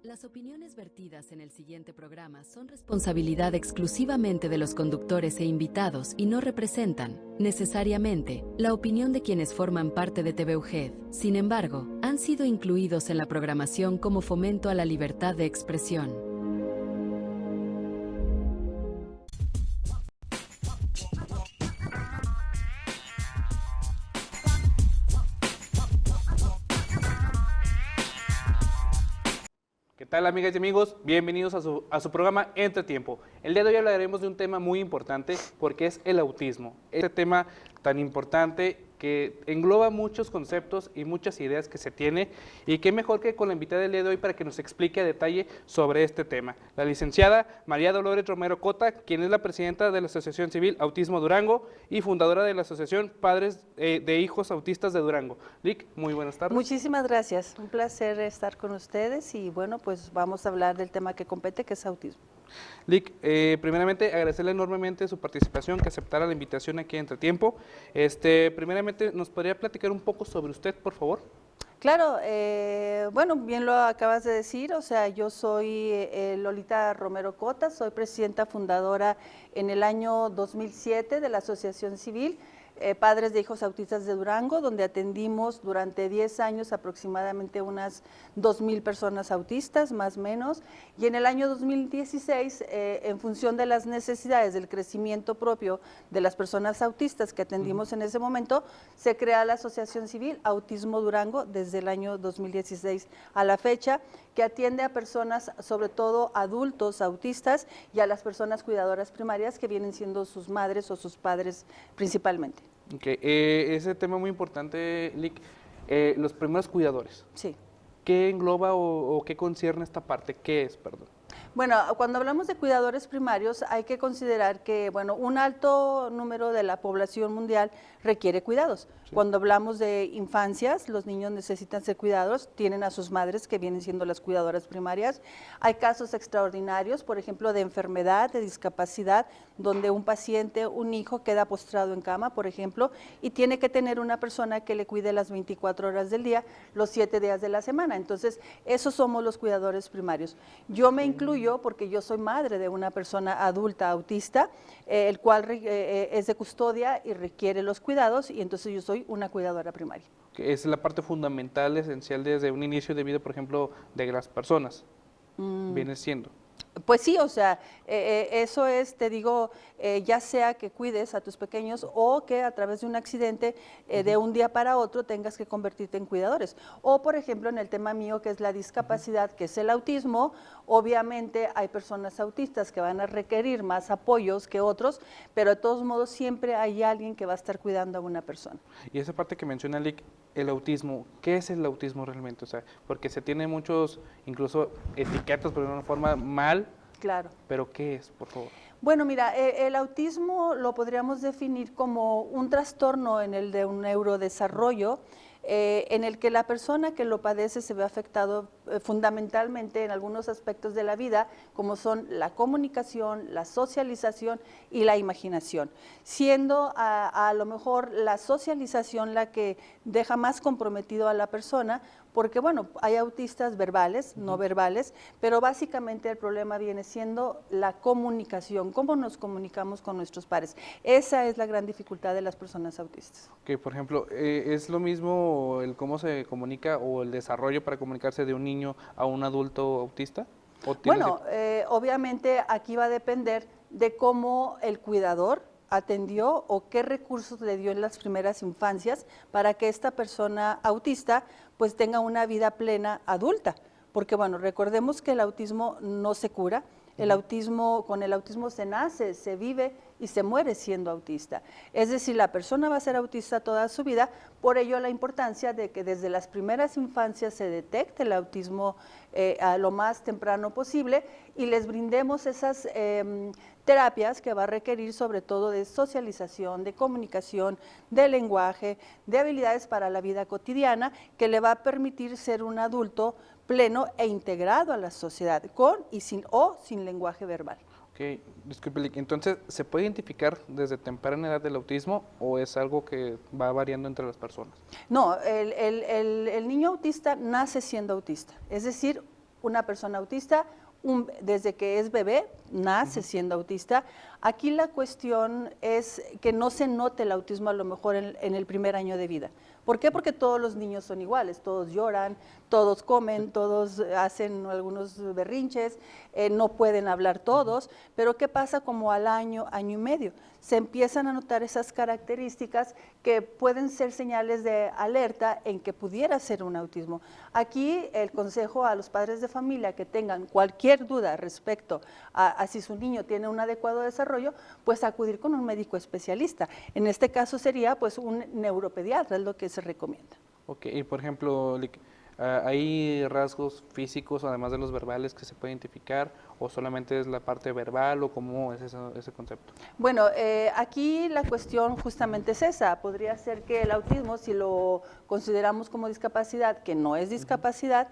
Las opiniones vertidas en el siguiente programa son responsabilidad exclusivamente de los conductores e invitados y no representan, necesariamente, la opinión de quienes forman parte de TV UGED. Sin embargo, han sido incluidos en la programación como fomento a la libertad de expresión. ¿Qué tal, amigas y amigos? Bienvenidos a su programa Entretiempo. El día de hoy hablaremos de un tema muy importante porque es el autismo. Este tema tan importante que engloba muchos conceptos y muchas ideas que se tiene, y qué mejor que con la invitada del día de hoy para que nos explique a detalle sobre este tema. La licenciada María Dolores Romero Cota, quien es la presidenta de la Asociación Civil Autismo Durango y fundadora de la Asociación Padres de Hijos Autistas de Durango. Lic, muy buenas tardes. Muchísimas gracias, un placer estar con ustedes y bueno, pues vamos a hablar del tema que compete, que es autismo. Lic, primeramente agradecerle enormemente su participación, que aceptara la invitación aquí a Entretiempo. Primeramente, ¿nos podría platicar un poco sobre usted, por favor? Claro, bueno, bien lo acabas de decir, o sea, yo soy Lolita Romero Cota, soy presidenta fundadora en el año 2007 de la Asociación Civil Padres de Hijos Autistas de Durango, donde atendimos durante 10 años aproximadamente unas 2,000 personas autistas, más o menos, y en el año 2016, en función de las necesidades del crecimiento propio de las personas autistas que atendimos en ese momento, se crea la Asociación Civil Autismo Durango desde el año 2016 a la fecha, que atiende a personas, sobre todo adultos autistas, y a las personas cuidadoras primarias que vienen siendo sus madres o sus padres principalmente. Okay. Ese tema muy importante, Lic, los primeros cuidadores. Sí. ¿Qué engloba o qué concierne esta parte? ¿Qué es, perdón? Bueno, cuando hablamos de cuidadores primarios hay que considerar que, bueno, un alto número de la población mundial requiere cuidados. Sí. Cuando hablamos de infancias, los niños necesitan ser cuidados, tienen a sus madres que vienen siendo las cuidadoras primarias. Hay casos extraordinarios, por ejemplo, de enfermedad, de discapacidad, donde un paciente, un hijo queda postrado en cama, por ejemplo, y tiene que tener una persona que le cuide las 24 horas del día, los 7 días de la semana. Entonces, esos somos los cuidadores primarios. Yo me incluyo porque yo soy madre de una persona adulta autista, el cual es de custodia y requiere los cuidados, y entonces yo soy una cuidadora primaria. Que es la parte fundamental, esencial desde un inicio de vida, por ejemplo, de las personas, viene siendo. Pues sí, o sea, eso es, te digo, ya sea que cuides a tus pequeños o que a través de un accidente de un día para otro tengas que convertirte en cuidadores. O, por ejemplo, en el tema mío que es la discapacidad, que es el autismo, obviamente hay personas autistas que van a requerir más apoyos que otros, pero de todos modos siempre hay alguien que va a estar cuidando a una persona. Y esa parte que menciona Lic, el autismo, ¿qué es el autismo realmente? O sea, porque se tiene muchos, incluso etiquetas, pero de una forma mal. Claro. ¿Pero qué es, por favor? Bueno, mira, el autismo lo podríamos definir como un trastorno en el de un neurodesarrollo, en el que la persona que lo padece se ve afectado fundamentalmente en algunos aspectos de la vida, como son la comunicación, la socialización y la imaginación, siendo a lo mejor la socialización la que deja más comprometido a la persona, porque bueno, hay autistas verbales, no verbales, pero básicamente el problema viene siendo la comunicación, cómo nos comunicamos con nuestros pares. Esa es la gran dificultad de las personas autistas. Que por ejemplo, ¿es lo mismo el cómo se comunica o el desarrollo para comunicarse de un niño a un adulto autista? Bueno, obviamente aquí va a depender de cómo el cuidador atendió o qué recursos le dio en las primeras infancias para que esta persona autista pues tenga una vida plena adulta, porque bueno, recordemos que el autismo no se cura, el autismo, con el autismo se nace, se vive y se muere siendo autista. Es decir, la persona va a ser autista toda su vida, por ello la importancia de que desde las primeras infancias se detecte el autismo a lo más temprano posible y les brindemos esas terapias que va a requerir sobre todo de socialización, de comunicación, de lenguaje, de habilidades para la vida cotidiana, que le va a permitir ser un adulto pleno e integrado a la sociedad, con y sin lenguaje verbal. Ok, disculpe, entonces, ¿se puede identificar desde temprana edad el autismo o es algo que va variando entre las personas? No, el niño autista nace siendo autista, es decir, una persona autista desde que es bebé, nace siendo autista. Aquí la cuestión es que no se note el autismo a lo mejor en el primer año de vida. ¿Por qué? Porque todos los niños son iguales, todos lloran, todos comen, todos hacen algunos berrinches, no pueden hablar todos, pero ¿qué pasa como al año, año y medio? Se empiezan a notar esas características que pueden ser señales de alerta en que pudiera ser un autismo. Aquí el consejo a los padres de familia que tengan cualquier duda respecto a si su niño tiene un adecuado desarrollo, pues acudir con un médico especialista. En este caso sería pues un neuropediatra, es lo que se recomienda. Ok, y por ejemplo, ¿hay rasgos físicos, además de los verbales, que se puede identificar, o solamente es la parte verbal, o cómo es ese concepto? Bueno, aquí la cuestión justamente es esa. Podría ser que el autismo, si lo consideramos como discapacidad, que no es discapacidad,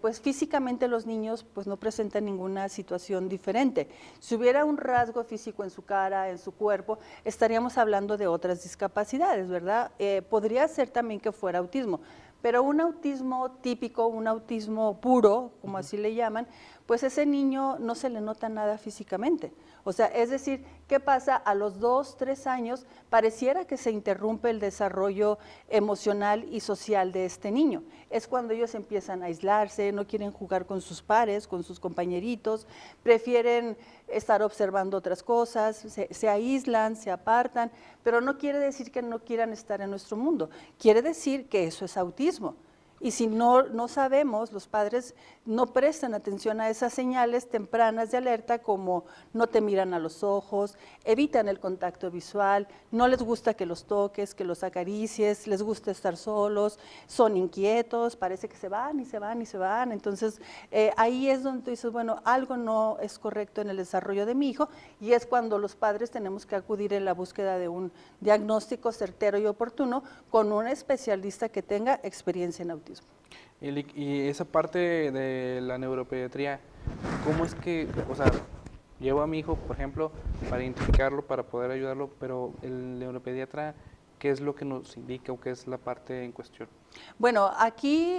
pues físicamente los niños pues no presentan ninguna situación diferente. Si hubiera un rasgo físico en su cara, en su cuerpo, estaríamos hablando de otras discapacidades, ¿verdad? Podría ser también que fuera autismo. Pero un autismo típico, un autismo puro, como así le llaman, pues ese niño no se le nota nada físicamente. O sea, es decir, ¿qué pasa? A los 2, 3 años pareciera que se interrumpe el desarrollo emocional y social de este niño. Es cuando ellos empiezan a aislarse, no quieren jugar con sus pares, con sus compañeritos, prefieren estar observando otras cosas, se aíslan, se apartan, pero no quiere decir que no quieran estar en nuestro mundo, quiere decir que eso es autismo. Y si no sabemos, los padres no prestan atención a esas señales tempranas de alerta, como no te miran a los ojos, evitan el contacto visual, no les gusta que los toques, que los acaricies, les gusta estar solos, son inquietos, parece que se van y se van y se van. Entonces ahí es donde tú dices, bueno, algo no es correcto en el desarrollo de mi hijo, y es cuando los padres tenemos que acudir en la búsqueda de un diagnóstico certero y oportuno con un especialista que tenga experiencia en autismo. Y esa parte de la neuropediatría, ¿cómo es que, o sea, llevo a mi hijo, por ejemplo, para identificarlo, para poder ayudarlo, pero el neuropediatra, ¿qué es lo que nos indica o qué es la parte en cuestión? Bueno, aquí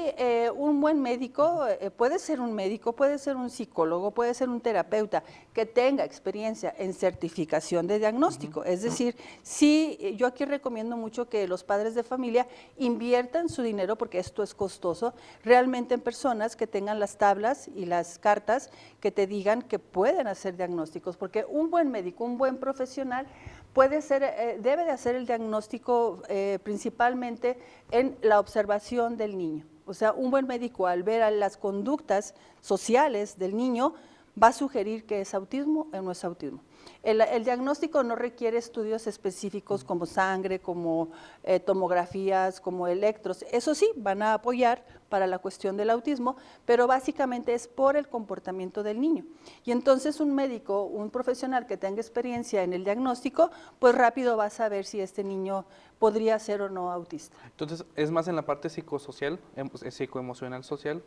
un buen médico, puede ser un médico, puede ser un psicólogo, puede ser un terapeuta que tenga experiencia en certificación de diagnóstico. Es decir, sí, yo aquí recomiendo mucho que los padres de familia inviertan su dinero, porque esto es costoso, realmente en personas que tengan las tablas y las cartas que te digan que pueden hacer diagnósticos, porque un buen médico, un buen profesional puede ser, debe de hacer el diagnóstico principalmente en la observación del niño. O sea, un buen médico al ver a las conductas sociales del niño va a sugerir que es autismo o no es autismo. El diagnóstico no requiere estudios específicos como sangre, como tomografías, como electros. Eso sí, van a apoyar para la cuestión del autismo, pero básicamente es por el comportamiento del niño. Y entonces un médico, un profesional que tenga experiencia en el diagnóstico, pues rápido va a saber si este niño podría ser o no autista. Entonces, ¿es más en la parte psicosocial, psicoemocional social?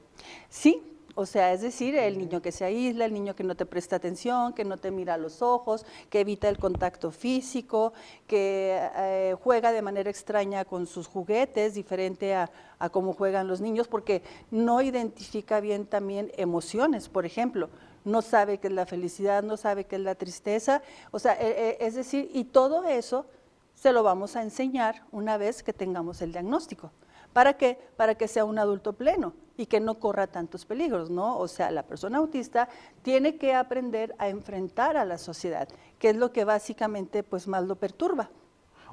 Sí. O sea, es decir, el niño que se aísla, el niño que no te presta atención, que no te mira a los ojos, que evita el contacto físico, que juega de manera extraña con sus juguetes, diferente a cómo juegan los niños, porque no identifica bien también emociones, por ejemplo. No sabe qué es la felicidad, no sabe qué es la tristeza. O sea, es decir, y todo eso se lo vamos a enseñar una vez que tengamos el diagnóstico. ¿Para qué? Para que sea un adulto pleno y que no corra tantos peligros, ¿no? O sea, la persona autista tiene que aprender a enfrentar a la sociedad, que es lo que básicamente pues más lo perturba.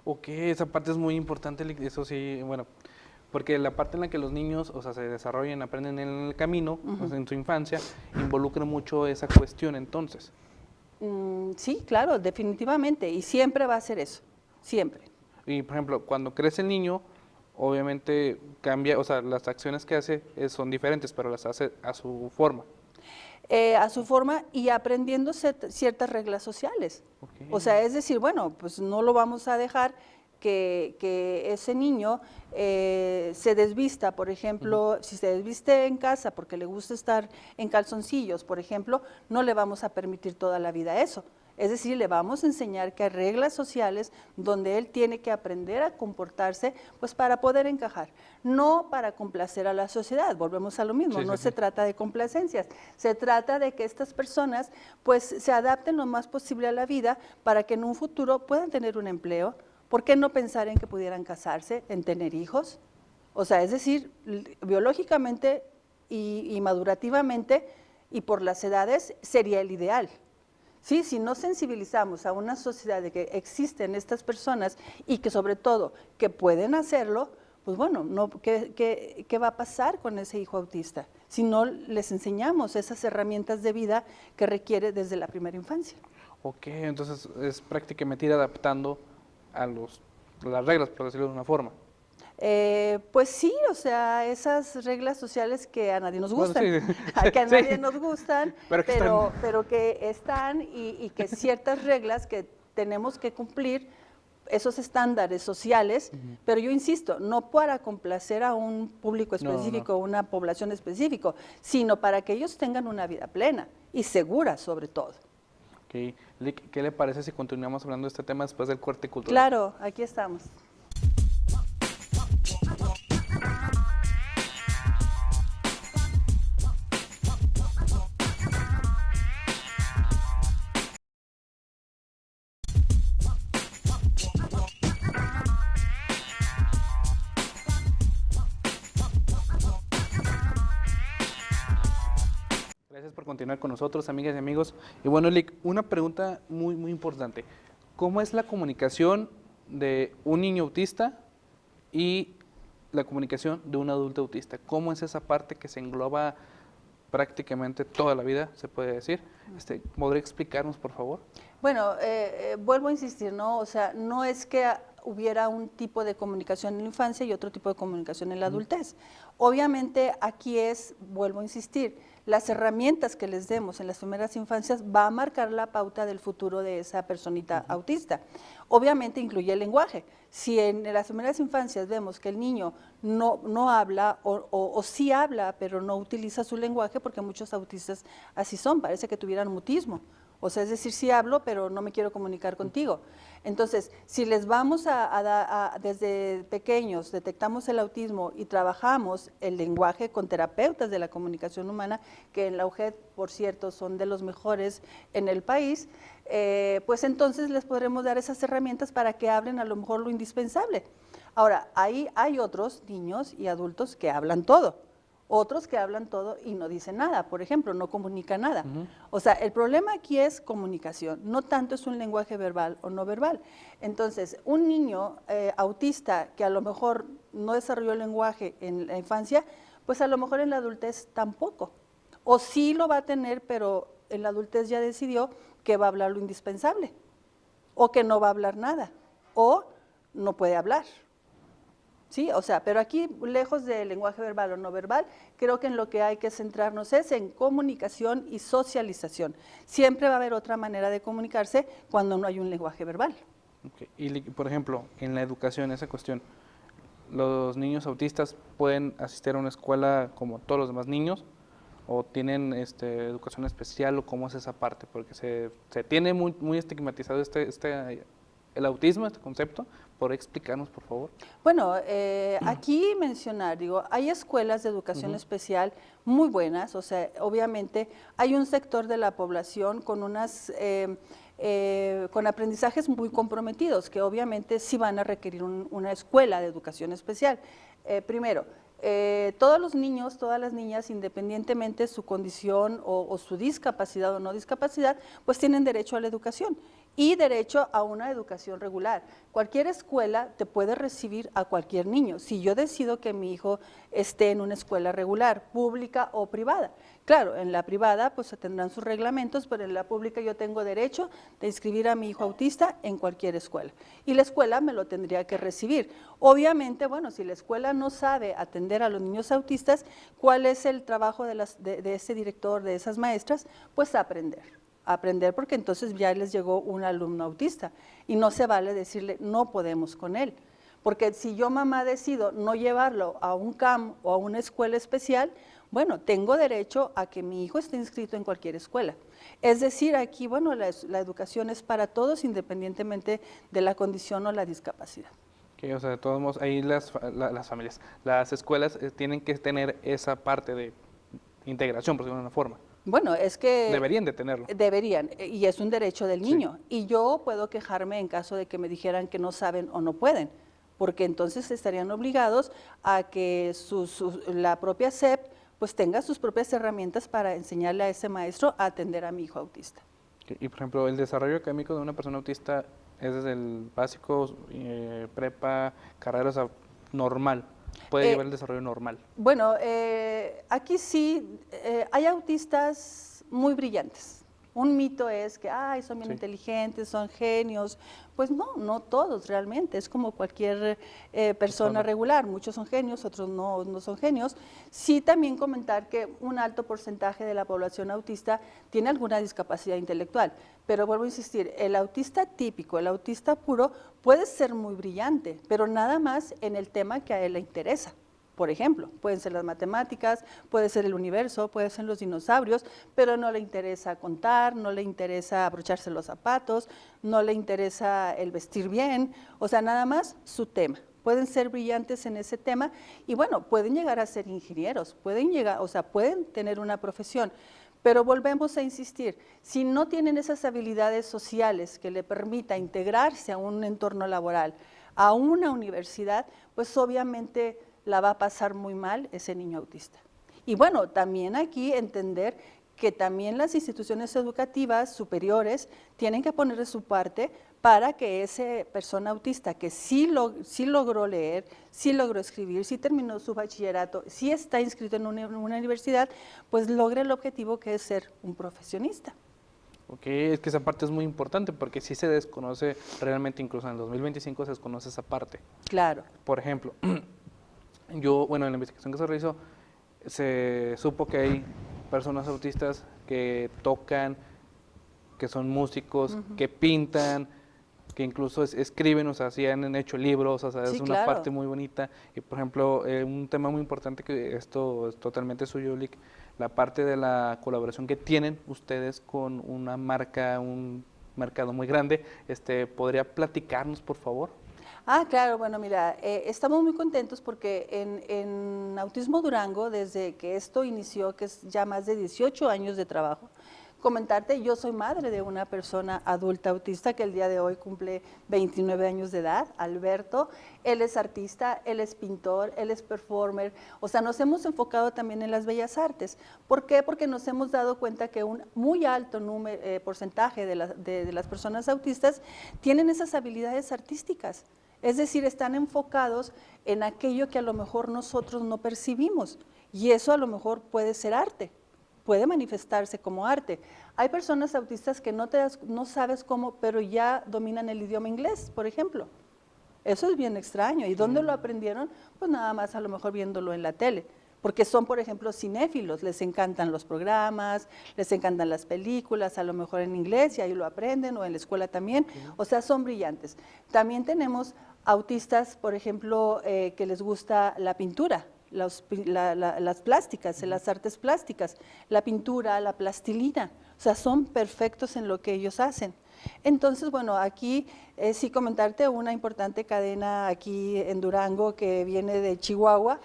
Ok, esa parte es muy importante, eso sí, bueno, porque la parte en la que los niños, o sea, se desarrollan, aprenden en el camino, o sea, en su infancia, involucra mucho esa cuestión entonces. Sí, claro, definitivamente, y siempre va a ser eso, siempre. Y por ejemplo, cuando crece el niño, obviamente cambia, o sea, las acciones que hace son diferentes, pero las hace a su forma. A su forma y aprendiendo ciertas reglas sociales. Okay. O sea, es decir, bueno, pues no lo vamos a dejar que ese niño se desvista, por ejemplo, si se desviste en casa porque le gusta estar en calzoncillos, por ejemplo, no le vamos a permitir toda la vida eso. Es decir, le vamos a enseñar que hay reglas sociales donde él tiene que aprender a comportarse pues para poder encajar, no para complacer a la sociedad. Volvemos a lo mismo, Sí, no sí, se sí. trata de complacencias, se trata de que estas personas pues se adapten lo más posible a la vida para que en un futuro puedan tener un empleo. ¿Por qué no pensar en que pudieran casarse, en tener hijos? O sea, es decir, biológicamente y madurativamente y por las edades sería el ideal. Sí, si no sensibilizamos a una sociedad de que existen estas personas y que sobre todo que pueden hacerlo, pues bueno, no, ¿qué va a pasar con ese hijo autista? Si no les enseñamos esas herramientas de vida que requiere desde la primera infancia. Ok, entonces es prácticamente ir adaptando a las reglas, por decirlo de una forma. Pues sí, o sea, esas reglas sociales que a nadie nos Bueno, gustan, sí. que a Sí. nadie nos gustan, Pero que están. pero que están y que ciertas reglas que tenemos que cumplir, esos estándares sociales, pero yo insisto, no para complacer a un público No, no. específico, una población específico, sino para que ellos tengan una vida plena y segura sobre todo. Ok, Lick, ¿qué le parece si continuamos hablando de este tema después del corte cultural? Claro, aquí estamos. Gracias por continuar con nosotros, amigas y amigos. Y bueno, Lick, una pregunta muy importante. ¿Cómo es la comunicación de un niño autista y la comunicación de un adulto autista? ¿Cómo es esa parte que se engloba prácticamente toda la vida, se puede decir? ¿Podría explicarnos, por favor? Bueno, vuelvo a insistir, ¿no? O sea, no es que hubiera un tipo de comunicación en la infancia y otro tipo de comunicación en la adultez. Obviamente aquí vuelvo a insistir, las herramientas que les demos en las primeras infancias va a marcar la pauta del futuro de esa personita autista. Obviamente incluye el lenguaje. Si en las primeras infancias vemos que el niño no habla o sí habla, pero no utiliza su lenguaje, porque muchos autistas así son, parece que tuvieran mutismo. O sea, es decir, sí hablo, pero no me quiero comunicar contigo. Entonces, si les vamos desde pequeños, detectamos el autismo y trabajamos el lenguaje con terapeutas de la comunicación humana, que en la UGED, por cierto, son de los mejores en el país, pues entonces les podremos dar esas herramientas para que hablen a lo mejor lo indispensable. Ahora, ahí hay otros niños y adultos que hablan todo. Otros que hablan todo y no dicen nada, por ejemplo, no comunican nada. O sea, el problema aquí es comunicación, no tanto es un lenguaje verbal o no verbal. Entonces, un niño autista que a lo mejor no desarrolló el lenguaje en la infancia, pues a lo mejor en la adultez tampoco. O sí lo va a tener, pero en la adultez ya decidió que va a hablar lo indispensable, o que no va a hablar nada, o no puede hablar. Sí, o sea, pero aquí, lejos del lenguaje verbal o no verbal, creo que en lo que hay que centrarnos es en comunicación y socialización. Siempre va a haber otra manera de comunicarse cuando no hay un lenguaje verbal. Okay. Y, por ejemplo, en la educación, esa cuestión, ¿los niños autistas pueden asistir a una escuela como todos los demás niños? ¿O tienen educación especial? ¿O cómo es esa parte? Porque se tiene muy estigmatizado el autismo, este concepto. ¿Podría explicarnos, por favor? Bueno, aquí mencionar, digo, hay escuelas de educación especial muy buenas, o sea, obviamente hay un sector de la población con con aprendizajes muy comprometidos, que obviamente sí van a requerir una escuela de educación especial. Primero, todos los niños, todas las niñas, independientemente de su condición o su discapacidad o no discapacidad, pues tienen derecho a la educación y derecho a una educación regular. Cualquier escuela te puede recibir a cualquier niño. Si yo decido que mi hijo esté en una escuela regular, pública o privada. Claro, en la privada pues tendrán sus reglamentos, pero en la pública yo tengo derecho de inscribir a mi hijo autista en cualquier escuela. Y la escuela me lo tendría que recibir. Obviamente, bueno, si la escuela no sabe atender a los niños autistas, ¿cuál es el trabajo de ese director, de esas maestras? Pues aprender porque entonces ya les llegó un alumno autista y no se vale decirle no podemos con él. porque si yo mamá decido no llevarlo a un CAM o a una escuela especial, bueno, tengo derecho a que mi hijo esté inscrito en cualquier escuela. Es decir, aquí, bueno, la educación es para todos independientemente de la condición o la discapacidad. Que, o sea, de todos modos, ahí las familias, las escuelas tienen que tener esa parte de integración, por decirlo de una forma. Bueno, es que... Deberían de tenerlo. Deberían, y es un derecho del niño. Sí. Y yo puedo quejarme en caso de que me dijeran que no saben o no pueden, porque entonces estarían obligados a que la propia SEP pues tenga sus propias herramientas para enseñarle a ese maestro a atender a mi hijo autista. Y, por ejemplo, el desarrollo académico de una persona autista es desde el básico, prepa, carrera, o sea, normal. Puede llevar el desarrollo normal. Bueno, aquí sí hay autistas muy brillantes. Un mito es que son bien inteligentes, son genios. Pues no todos realmente, es como cualquier persona regular. Muchos son genios, otros no son genios. Sí también comentar que un alto porcentaje de la población autista tiene alguna discapacidad intelectual. Pero vuelvo a insistir, el autista típico, el autista puro, puede ser muy brillante, pero nada más en el tema que a él le interesa. Por ejemplo, pueden ser las matemáticas, puede ser el universo, pueden ser los dinosaurios, pero no le interesa contar, no le interesa abrocharse los zapatos, no le interesa el vestir bien, o sea, nada más su tema. Pueden ser brillantes en ese tema y bueno, pueden llegar a ser ingenieros, pueden tener una profesión. Pero volvemos a insistir, si no tienen esas habilidades sociales que le permita integrarse a un entorno laboral, a una universidad, pues obviamente la va a pasar muy mal ese niño autista. Y bueno, también aquí entender que también las instituciones educativas superiores tienen que poner de su parte para que esa persona autista que sí logró leer, sí logró escribir, sí terminó su bachillerato, sí está inscrito en una universidad, pues logre el objetivo que es ser un profesionista. Ok, es que esa parte es muy importante porque sí se desconoce realmente, incluso en el 2025 se desconoce esa parte. Claro. Por ejemplo, en la investigación que se realizó, se supo que hay personas autistas que tocan, que son músicos, que pintan, que incluso escriben, o sea, sí han hecho libros, o sea, es una parte muy bonita. Y, por ejemplo, un tema muy importante que esto es totalmente suyo, Lick, la parte de la colaboración que tienen ustedes con una marca, un mercado muy grande, ¿podría platicarnos, por favor? Claro, bueno, mira, estamos muy contentos porque en Autismo Durango, desde que esto inició, que es ya más de 18 años de trabajo, comentarte, yo soy madre de una persona adulta autista que el día de hoy cumple 29 años de edad, Alberto. Él es artista, él es pintor, él es performer, o sea, nos hemos enfocado también en las bellas artes. ¿Por qué? Porque nos hemos dado cuenta que un muy alto porcentaje de las personas autistas tienen esas habilidades artísticas. Es decir, están enfocados en aquello que a lo mejor nosotros no percibimos y eso a lo mejor puede ser arte, puede manifestarse como arte. Hay personas autistas que no sabes cómo, pero ya dominan el idioma inglés, por ejemplo. Eso es bien extraño. ¿Y dónde lo aprendieron? Pues nada más a lo mejor viéndolo en la tele. Porque son, por ejemplo, cinéfilos, les encantan los programas, les encantan las películas, a lo mejor en inglés y ahí lo aprenden, o en la escuela también, o sea, son brillantes. También tenemos autistas, por ejemplo, que les gusta la pintura, las plásticas, las artes plásticas, la pintura, la plastilina, o sea, son perfectos en lo que ellos hacen. Entonces, bueno, aquí sí comentarte una importante cadena aquí en Durango que viene de Chihuahua.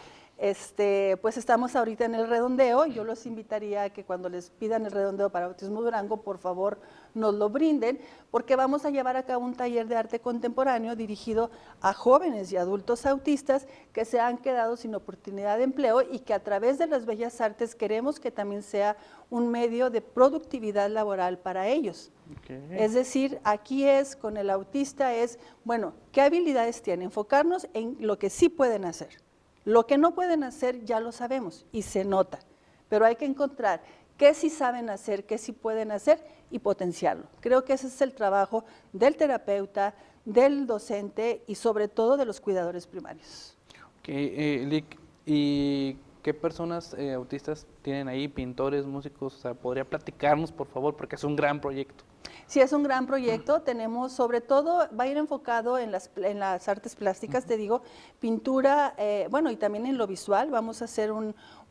Pues estamos ahorita en el redondeo. Yo los invitaría a que cuando les pidan el redondeo para Autismo Durango, por favor nos lo brinden, porque vamos a llevar a cabo un taller de arte contemporáneo dirigido a jóvenes y adultos autistas que se han quedado sin oportunidad de empleo y que a través de las bellas artes queremos que también sea un medio de productividad laboral para ellos. Okay. Es decir, aquí con el autista bueno, ¿qué habilidades tienen? Enfocarnos en lo que sí pueden hacer. Lo que no pueden hacer ya lo sabemos y se nota, pero hay que encontrar qué sí saben hacer, qué sí pueden hacer y potenciarlo. Creo que ese es el trabajo del terapeuta, del docente y sobre todo de los cuidadores primarios. Okay, Lick, ¿y qué personas autistas tienen ahí, pintores, músicos? O sea, ¿podría platicarnos, por favor? Porque es un gran proyecto. Sí, es un gran proyecto. Tenemos, sobre todo, va a ir enfocado en las artes plásticas, te digo, pintura, bueno, y también en lo visual. Vamos a hacer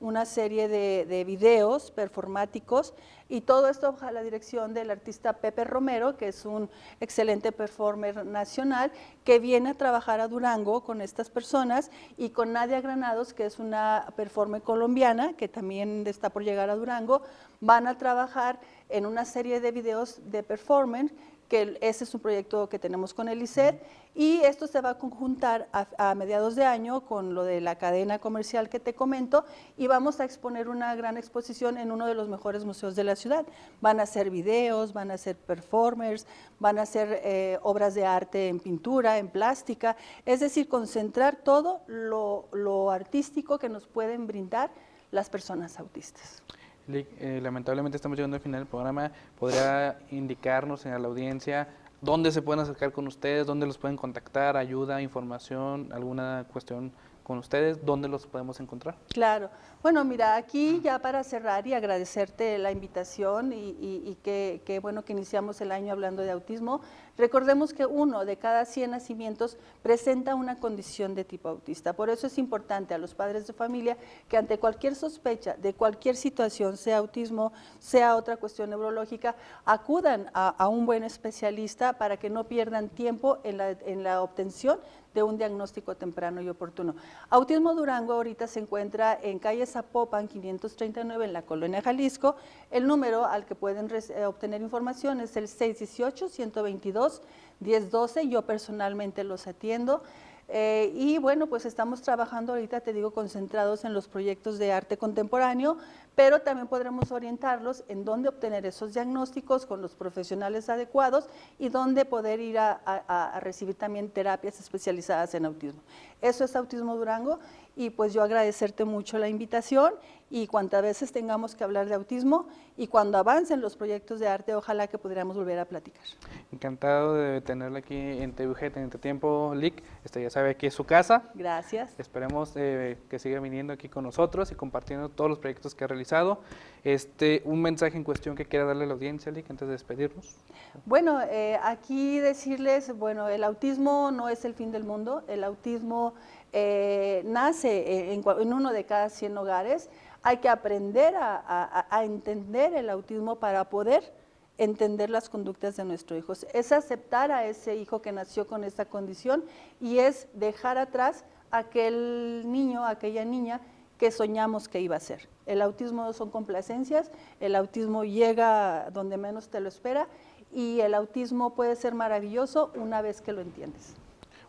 una serie de videos performáticos y todo esto bajo la dirección del artista Pepe Romero, que es un excelente performer nacional, que viene a trabajar a Durango con estas personas, y con Nadia Granados, que es una performer colombiana, que también está por llegar a Durango. Van a trabajar en una serie de videos de performance, que ese es un proyecto que tenemos con el ICED, y esto se va a conjuntar a mediados de año con lo de la cadena comercial que te comento, y vamos a exponer una gran exposición en uno de los mejores museos de la ciudad. Van a hacer videos, van a hacer performers, van a hacer obras de arte en pintura, en plástica, es decir, concentrar todo lo artístico que nos pueden brindar las personas autistas. Lic, lamentablemente estamos llegando al final del programa. ¿Podría indicarnos a la audiencia dónde se pueden acercar con ustedes, dónde los pueden contactar, ayuda, información, alguna cuestión con ustedes, dónde los podemos encontrar? Claro. Bueno, mira, aquí ya para cerrar y agradecerte la invitación y que bueno que iniciamos el año hablando de autismo. Recordemos que 1 de cada 100 nacimientos presenta una condición de tipo autista. Por eso es importante a los padres de familia que ante cualquier sospecha de cualquier situación, sea autismo, sea otra cuestión neurológica, acudan a un buen especialista para que no pierdan tiempo en la obtención de un diagnóstico temprano y oportuno. Autismo Durango ahorita se encuentra en calle Zapopan 539 en la Colonia Jalisco. El número al que pueden obtener información es el 618-122-1012. Yo personalmente los atiendo. Y bueno, pues estamos trabajando ahorita, te digo, concentrados en los proyectos de arte contemporáneo, pero también podremos orientarlos en dónde obtener esos diagnósticos con los profesionales adecuados y dónde poder ir a recibir también terapias especializadas en autismo. Eso es Autismo Durango, y pues yo agradecerte mucho la invitación, y cuantas veces tengamos que hablar de autismo y cuando avancen los proyectos de arte, ojalá que pudiéramos volver a platicar. Encantado de tenerla aquí en TVG en este tiempo, Lic. Ya sabe que es su casa. Gracias. Esperemos que siga viniendo aquí con nosotros y compartiendo todos los proyectos que ha realizado. Un mensaje en cuestión que quiera darle a la audiencia, Lic, antes de despedirnos. Bueno, aquí decirles, bueno, el autismo no es el fin del mundo. El autismo nace en 1 de cada 100 hogares. Hay que aprender a entender el autismo para poder entender las conductas de nuestro hijo. Es aceptar a ese hijo que nació con esta condición, y es dejar atrás aquel niño, aquella niña que soñamos que iba a ser. El autismo no son complacencias, el autismo llega donde menos te lo espera, y el autismo puede ser maravilloso una vez que lo entiendes.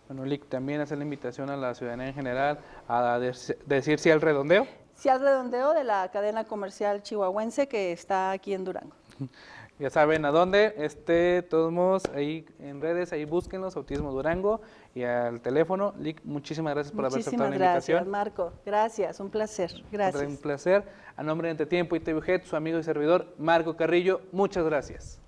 Bueno, Lic, también hacer la invitación a la ciudadanía en general a decir sí al redondeo. Sí al redondeo de la cadena comercial chihuahuense que está aquí en Durango. Ya saben a dónde, todos modos, ahí en redes, ahí búsquenlos, Autismo Durango, y al teléfono. Lic, muchísimas gracias por haber aceptado la invitación. Muchísimas gracias, Marco. Gracias, un placer. Gracias. Un placer. A nombre de Entre Tiempo y TVG, su amigo y servidor, Marco Carrillo, muchas gracias.